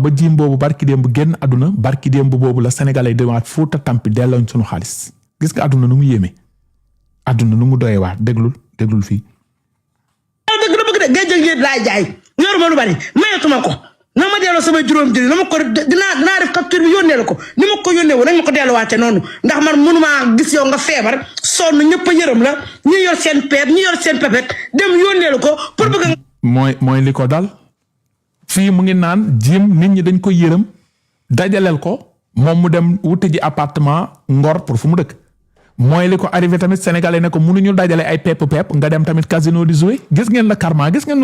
ba jiim boobu barki démb génn àdduna barki démb boobu la sénégalais demaat Fuuta Tampi dellooñ sunu xaalis gis nga àdduna nu mu yéeme àdduna nu mu doyee waat déglul fii. dëgg la bëgg de géej gi laay jaay yoruma lu bari mayatuma ko na ma delloo sama juróom jëli na ma ko dinaa def capture bi yónnee la ko ni ma ko yónnee woon nañ ma ko delluwaate noonu ndax man mënumaa gis yow nga feebar sonn ñëpp a yërëm la ñi yor seen peep ñi yor seen pepet dem yónnee la ko pour bëgg mooy li ko dal fii mu ngi naan jiim nit ñi dañ ko yërëm dajaleel ko moom mu dem wuti ji appartement Ngor pour fu mu dëkk mooy li ko arrivé tamit sénégalais ne ko mënuñu dajale ay pepp nga dem tamit casino di jouer gis ngeen la karma gis ngeen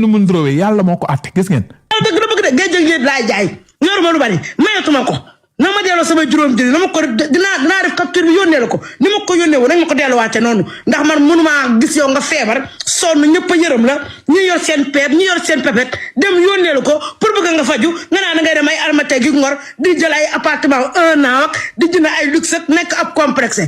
nu mu ndróowee yàlla moo ko àtte gis ngeen. dëgg la bëgg de géej gi laay jaay yoruma lu bari mayatuma ko na ma delloo sama juróom jëli na ma ko dinaa def capture bi yónnee la ko ni ma ko yónnee woon nañ ma ko delluwaate noonu ndax man mënumaa gis yow nga feebar sonn ñëpp a yërëm la ñi yor seen peep ñi yor seen pepet dem yónnee la ko pour bëgg nga faju nga naan ngay dem ay almate gi Ngor di jël ay appartement 1 an ak di jënd ay luxe ak nekk ab complexe.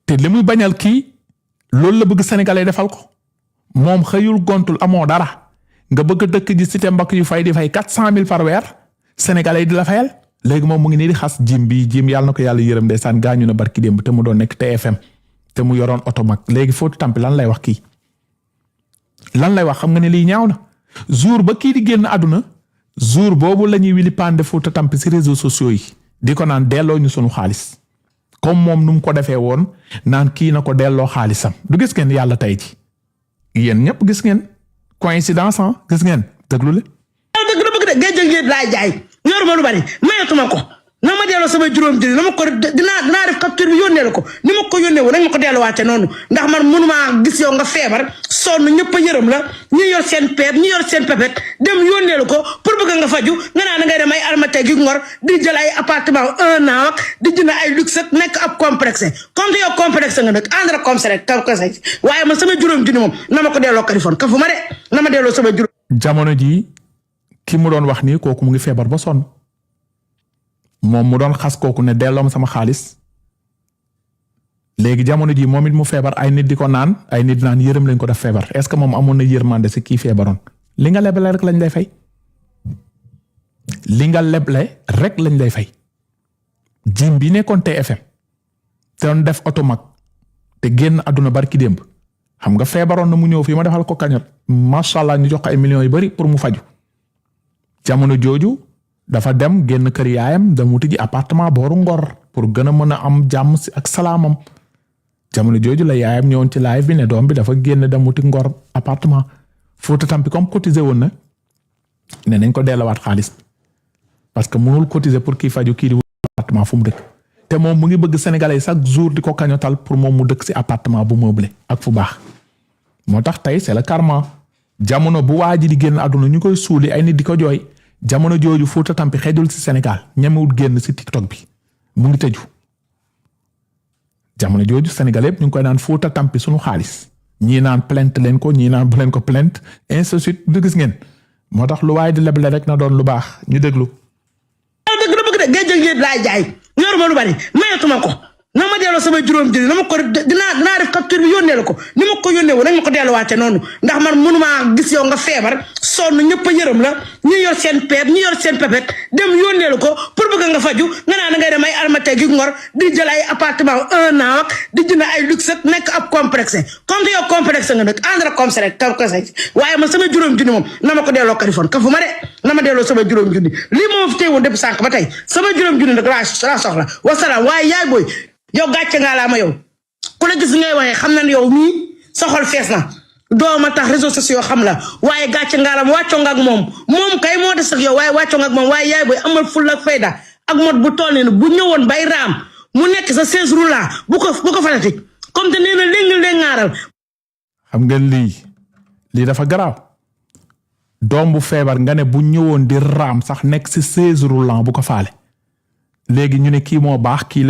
te li muy bañal kii loolu la bëgg sénégalais defal ko moom xëyul gontul amoo dara nga bëgg dëkk ji cité mbakk yu fay di fay 400,000 par weer sénégalais di la fayal. léegi moom mu ngi nii di xas jim yàlla na ko yàlla yërëm ndeysaan gaañu na barki démb te mu doon nekk TFM te mu yoroon oto mag léegi Fuuta Tampi lan lay wax kii lan lay wax xam nga ne lii ñaaw na jour ba kii di génn àdduna jour boobu la ñuy wili pande Fuuta Tampi si réseaux sociaux yi di ko naan delloo ñu sunu xaalis comme moom nu mu ko defee woon naan kii na ko delloo xaalisam du gis ngeen yàlla tey ji yéen ñëpp gis ngeen coïncidence gis ngeen déglu le dëgg la bëgg de géej gi laay jaay yoruma lu bari mayatuma ko na ma delloo sama juróom jëli na ma ko dinaa def capture bi yónnee la ko ni ma ko yónnee woon nañ ma ko delluwaate noonu ndax man mënumaa gis yow nga feebar sonn ñëpp a yërëm la ñi yor seen peep ñi yor seen pepet dem yónnee la ko pour bëgg nga faju nga naan ngay dem ay almate gi Ngor di jël ay appartement 1 an ak di jënd ay luxe ak nekk ab complexe comme yow complexe nga nag ànd ak comme rek waaye man sama juróom junni moom na ma ko delloo Kaliphone kafu ma de na ma delloo sama juróom. jamono ji ki mu doon wax nii kooku mu ngi feebar ba sonn moom mu doon xas kooku ne delloom sama xaalis léegi jamono ji moom it mu feebar ay nit di ko naan ay nit naan yërëm lañ ko def feebar est-ce que moom amoon na yërmande si kii feebaroon li nga leble rek lañ lay fay jim bi nekkoon TFM te doon def oto mag te génn àdduna barki démb xam nga feebaroon na mu ñëw fii ma defal ko kañot macha allah ñu jox ko ay millions yu bari pour mu faju jamono jooju dafa dem génn kër yaayam dem wuti ji appartement booru Ngor pour gën a mën a am jàmm si ak salaamam jamono jooju la yaayam ñëwoon ci live bi ne doom bi dafa génn dem wuti Ngor appartement Fuuta Tampi comme cotisé woon na ne nañ ko delluwaat xaalis parce que mënul cotiser pour kii faju kii di wuti appartement fu mu dëkk te moom mu ngi bëgg sénégalais chaque jour di ko kañotal pour moom mu dëkk si appartement bu meublé ak fu baax moo tax tey c'est le karma jamono bu waa ji di génn àdduna ñu koy suuli ay nit di ko jooy jamono jooju Fuuta Tampi xejul ci Sénégal ñemewul génn ci TikTok bi mu ngi tëju jamono jooju Sénégal yëpp ñu ngi koy naan Fuuta Tampi sunu xaalis ñii naan plainte leen ko ñii naan bu leen ko plainte ainsi de suite du gis ngeen moo tax lu waaye di leble rek na doon lu baax ñu déglu. dëgg la bëgg de géej gi laay jaay yoruma lu bari mayatuma ko na ma delloo sama juróom jëli na ma ko dinaa def capture bi yónnee la ko ni ma ko yónnee woon nañ ma ko delluwaate noonu ndax man mënumaa gis yow nga feebar sonn ñëpp a yërëm la ñi yor seen peep ñi yor seen pepet dem yónnee la ko pour bëgg nga faju nga naan ngay dem ay almate gi Ngor di jël ay appartement 1 an ak di jënd ay luxe ak nekk ab complexe comme yow complexe nga nag ànd ak comme rek waaye man sama juróom junni moom na ma ko delloo Kaliphone kafu ma de na ma delloo sama juróom junni lii moom fi téewoon depuis sànq ba tey sama juróom junni nag laa soxla wasalaam waaye yaay booy yow gàcce ngaa laa ma yow ku la gis ngay waxee xam na ne yow mii sa xol fees na dooma tax réseaux sociaux xam la waaye gàcce ngaa la ma wàccoo nga ak moom kay moo des ak yow waaye wàccoo nga ak moom waaye yaay booy amal ful ak fayda ak mot bu toll nii bu ñëwoon bay raam mu nekk sa chaise roulante bu ko falati comme te nee na léegi ngaaral. xam nga lii dafa garaaw doom bu feebar nga ne bu ñëwoon di raam sax nekk si chaise roulante bu ko faale. léegi ñu ne kii moo baax kii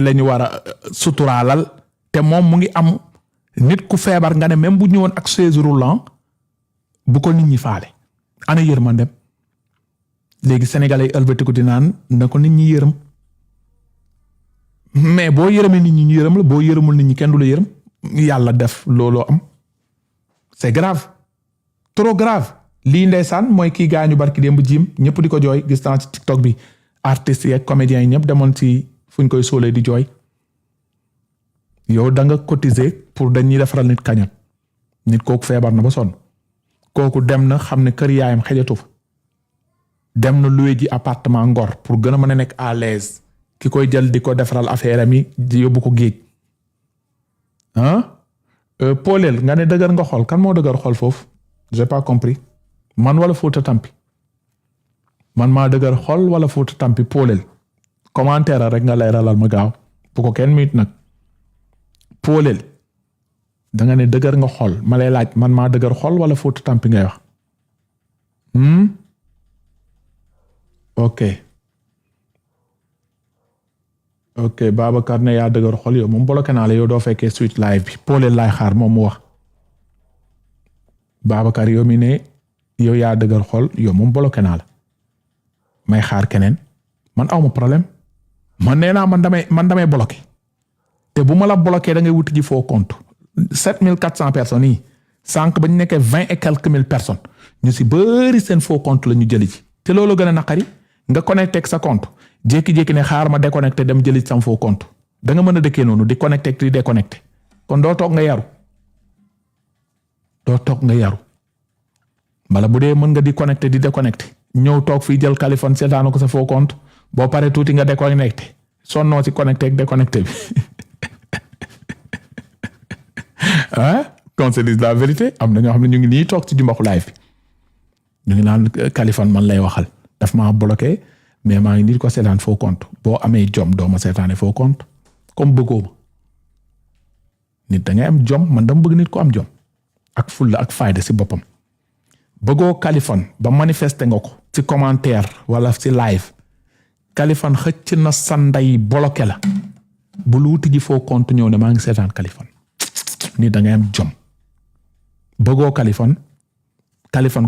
lañu war a suturaalal te moom mu ngi am nit ku feebar nga ne même bu ñëwoon ak chaise roulante bu ko nit ñi faale ana yërmandem léegi sénégalais yi ëlbatiku di naan na ko nit ñi yërëm mais boo yërëmee nit ñi ñu yërëm la boo yërëmul nit ñi kenn du la yërëm yàlla def looloo am c'est grave trop grave lii ndeysaan mooy kii gaañu barki démb jiim ñëpp di ko jooy gis naa ci TikTok bi artistes yi ak comédiens yi ñëpp demoon ci fuñ koy sóolee di jooy yow da nga cotiser pour dañuy defaral nit kañot nit kooku feebar na ba sonn kooku dem na xam ne kër yaayam xejatu fa dem na loué ji appartement Ngor pour gën a mën a nekk à l'aise ki koy jël di ko defaral affaire am yi di yóbbu ko géej Polel nga ne dëgër nga xool kan moo dëgër xool foofu j'ai pas compris man wala Fouta Tampi man maa dëgër xool wala Fouta Tampi Polel commentaire rek nga leeralal ma gaaw bu ko kenn miit nag Polel da nga ne dëgër nga xool ma lay laaj man maa dëgër xool wala Fouta Tampi ngay wax ok Babacar ne yaa dëgër xol yow moom bloqué naa la yow doo fekkee suite live bi Polel laay xaar moom mu wax Babacar yow mi ne yow yaa dëgër xol yow moom bloqué naa la may xaar keneen man awma problème man nee naa man damay bloqué te bu ma la bloqué da ngay wuti ji faux compte 7400 personnes yi sànq ba ñu nekkee 20 et quelques mille personnes ñu si bëri seen faux compte la ñu jëli ji te loolu gën a naqari nga connecté ak sa compte jékki-jékki ne xaar ma déconnecté dem jëli sam faux compte da nga mën a dëkkee noonu di connecté ak di déconnecté kon doo toog nga yaru bala bu dee mën nga di connecté di déconnecté ñëw toog fii jël Kaliphone seetaanu ko sa faux compte boo paree tuuti nga déconnecté sonnoo si connecté ak déconnecté bi qu'on se dise la vérité am na ñoo xam ne ñu ngi nii toog ci Jumbaxu live bi ñu ngi naan Kaliphone man lay waxal daf maa bloqué mais maa ngi nii ko seetaan faux compte boo amee jom doo ma seetaane faux compte comme bëggoo ma nit da ngay am jom man dama bëgg nit ko am jom ak fulla ak fayda si boppam bëggoo Kaliphone ba manifester nga ko ci commentaire wala ci live Kaliphone xëcc na sa ndey bloqué la bu lu wuti ji faux compte ñëw ne maa ngi seetaan Kaliphone nit da ngay am jom bëggoo Kaliphone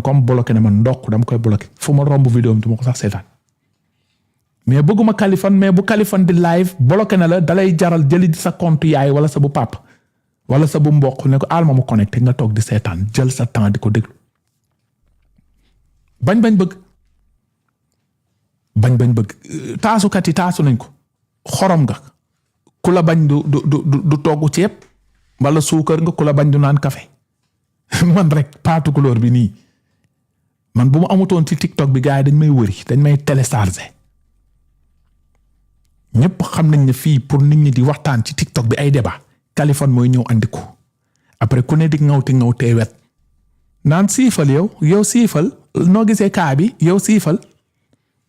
comme bloqué ne man ndokk dama koy bloqué fu ma romb vidéo am du ma ko sax seetaan mais bëgguma Kaliphone mais bu Kaliphone di live bloqué na la dalay jaral jëli sa compte yaay wala sa bu pap wala sa bu mbokk ne ko alma mu connecté nga toog di seetaan jël sa temps di ko déglu bañ bëgg taasukat yi taasu nañ ko xorom nga ku la bañ du togg ceeb wala suukar nga ku la bañ du naan café man rek paatu couleur bi nii man bu ma amutoon ci TikTok bi gars yi dañ may wëri dañ may télécharger ñëpp xam nañ ne fii pour nit ñi di waxtaan ci TikTok bi ay débat Kaliphone mooy ñëw andi ko après ku ne di ngawtee wet naan siifal yow siifal noo gisee kaa bi yow siifal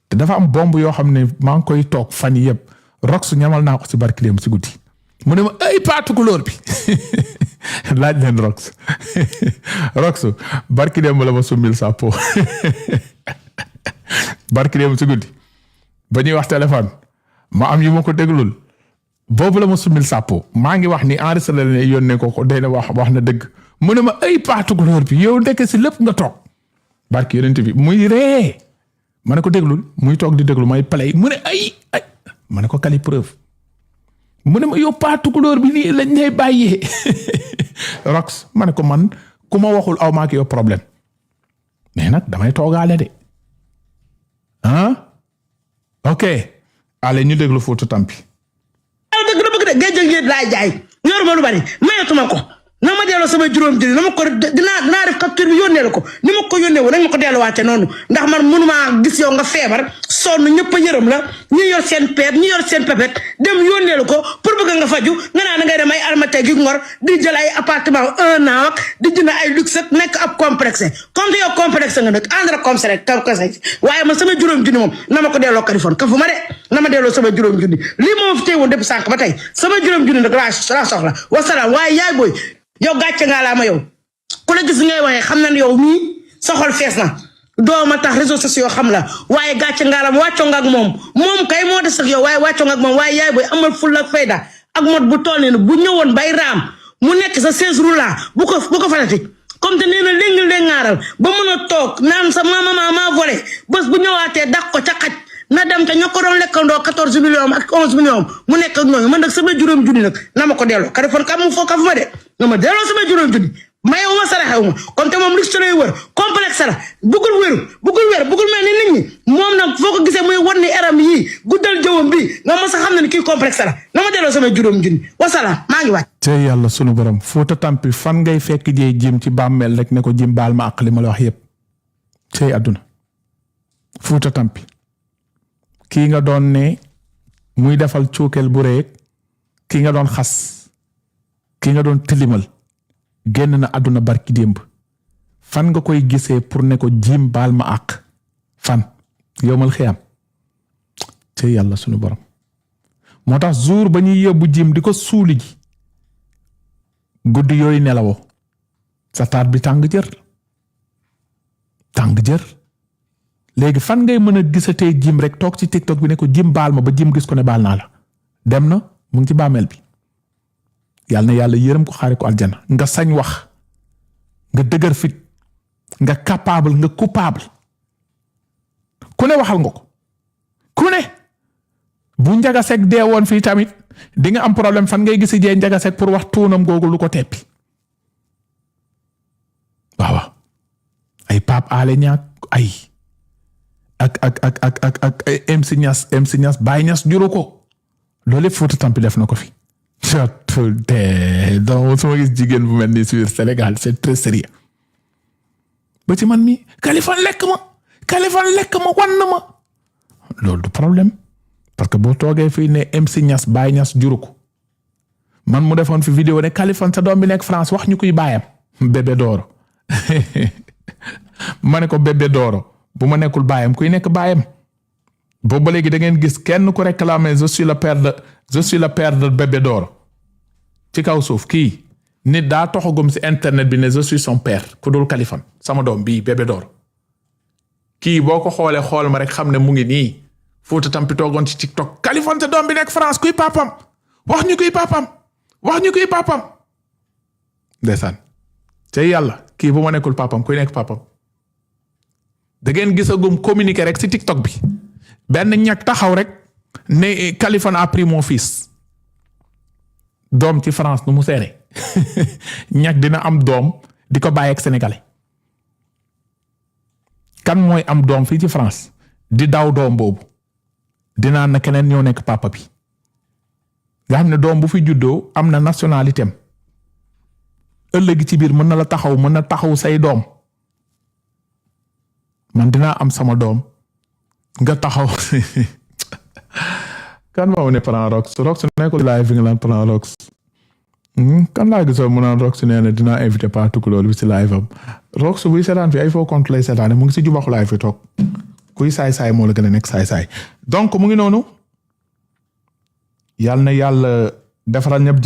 te dafa am bomb yoo xam ne maa ngi koy toog fan yii yëpp rox ñamal naa ko si barkileem si guddi mu ne ma ay paatu couleur bi laaj leen rox barkileem la ma summil sa po barkileem si guddi ba ñuy wax téléphone ma am yu ma ko déglul boobu la ma summil sàppo maa ngi wax ni enregistré la yónnee ko day na wax na dëgg mu ne ma ay paatu couleur bi yow ndekk si lépp nga toog barki yonent bi muy ree ma ne ko déglul muy toog di déglu may play mu ne ay ma ne ko Kali preuve mu ne ma yow paatu couleur bi nii lañ lay bàyyee rox ma ne ko man ku ma waxul aw maak yow problème mais nag damay toogaale de ok allez ñu déglu Fouta Tampi dëgg la bëgg de géej géej laay jaay ñor ma lu bari mayatuma ko na ma delloo sama juróom jëri na ma ko dinaa def capture bi yónnee la ko ni ma ko yónnee woon nañ ma ko delluwaate noonu ndax man mënumaa gis yow nga feebar sonn ñëpp a yërëm la ñi yor seen peet ñi yor seen pepet dem yónnee la ko pour bëgg nga faju nga naa na ngay dem ay almate gi Ngor di jël ay appartement 1 an ak di jënd ay luxe ak nekk ab complexe comme te yow complexe nga nag ànd comme ça rek waaye man sama juróom junni moom na ma ko delloo Kaliphone kafu ma de na ma delloo sama juróom junni lii moom fi tey woon depuis sànq ba tey sama juróom junni nag laa soxla wasalaam waaye yaay booy yow gàcce ngaa laa ma yow ku la gis ngay waxee xam na ne yow mii sa xol fees na doo ma tax réseaux sociaux xam la waaye gàcce ngaa la ma wàccoo nga ak moom kay moo des ak yow waaye wàccoo nga ak moom waaye yaay booy amal fulla ak fayda ak mot bu toll nii bu ñëwoon bay raam mu nekk sa 16 roulant bu ko fanati comme te nee na léngaaral ba mën a toog naan sa mama maa volé bés bu ñëwaatee dàq ko ca xaj na dem te ñoo ko doon lekkandoo 14 millions ak 11 millions mu nekk ak ñooñu man nag sama juróom junni nag na ma ko delloo Kaliphone kam mu foo kafu ma de na ma delloo sama juróom junni mayewuma saraxewuma kon te moom risque lay wër complexe la bëggul wér bëggul mel ni nit ñi moom nag foo ko gisee muy wan ni eram yii guddal jëwam bi nga mos a xam ne ni kii complexe la na ma delloo sama juróom junni wasalaam maa ngi wàcc. te yàlla sunu borom Fouta Tampi fan ngay fekk jee jim ci bàmmeel rek ne ko jim baal ma àq li ma la wax yépp cey àdduna Fouta Tampi kii nga doon ne muy defal cuukeel bu reek kii nga doon xas kii nga doon tilimal génn na àdduna barki démb fan nga koy gisee pour ne ko jim baal ma àq fan yowmal xiyam cey yàlla sunu borom moo tax jour ba ñuy yóbbu jim di ko suuli ji guddi yooyu nelawoo sa taat bi tàng jër léegi fan ngay mën a gisatee jim rek toog ci TikTok bi ne ko jim baal ma ba jim gis ko ne baal naa la dem na mu ngi ci bàmmeel bi yàlla na yàlla yërëm ko xaare ko aljana nga sañ wax nga dëgër fit nga capable nga coupable ku ne waxal nga ko ku ne bu Njaga Sekk dee woon fii tamit di nga am problème fan ngay gisi jee Njaga Sekk pour wax tuunam googu lu ko teppi waaw ay Pape Alé Niang ay ak MC Niass Baye Niass juru ko loolu Fouta Tampi def na ko fi donc su ma gis jigéen bu mel ni sur Sénégal c'est très sérieux ba ci man mi Kaliphone lekk ma wan na ma loolu du problème parce que boo toogee fii ne MC Niass Baye Niass juru ko man mu defoon fi vidéo ne Kaliphone sa doom bi nekk France wax ñu koy baayam bébé Doro ma ne ko bébé Doro bu ma nekkul baayam kuy nekk baayam boobu ba léegi da ngeen gis kenn ku réclamer je suis le père de bébé Doro ci kaw suuf kii nit daa toxagum ci internet bi ne je suis son père ku dul Kaliphone sama doom bii bébé Doro kii boo ko xoolee xool ma rek xam ne mu ngi nii Fouta Tampi toogoon ci TikTok Kaliphone sa doom bi nekk France kuy papam wax ñu kuy papam ndeysaan te yàlla kii bu ma nekkul papam kuy nekk papam da ngeen gisagum communiqué rek ci TikTok bi benn ñag taxaw rek ne Kaliphone a pris mon fils doom ci France nu mu seere ñag dina am doom di ko bàyyi ak sénégalais kan mooy am doom fii ci France di daw doom boobu dinaa na keneen ñoo nekk papa bi nga xam ne doom bu fi juddoo am na nationalité am ëllëg ci biir mën na la taxaw mën na taxaw say doom man dinaa am sama doom nga taxaw kan moo ne Plan Rox nekkul live nga naan Plan Rox kan laa gisoo mu naan Rox nee na dinaa invité pas tukulóor bi si live am Rox buy seetaan fi ay faux compte lay seetaane mu ngi si jubaxu live fi toog kuy saay-saay moo la gën a nekk saay-saay donc mu ngi noonu yàlla na yàlla defaral ñëpp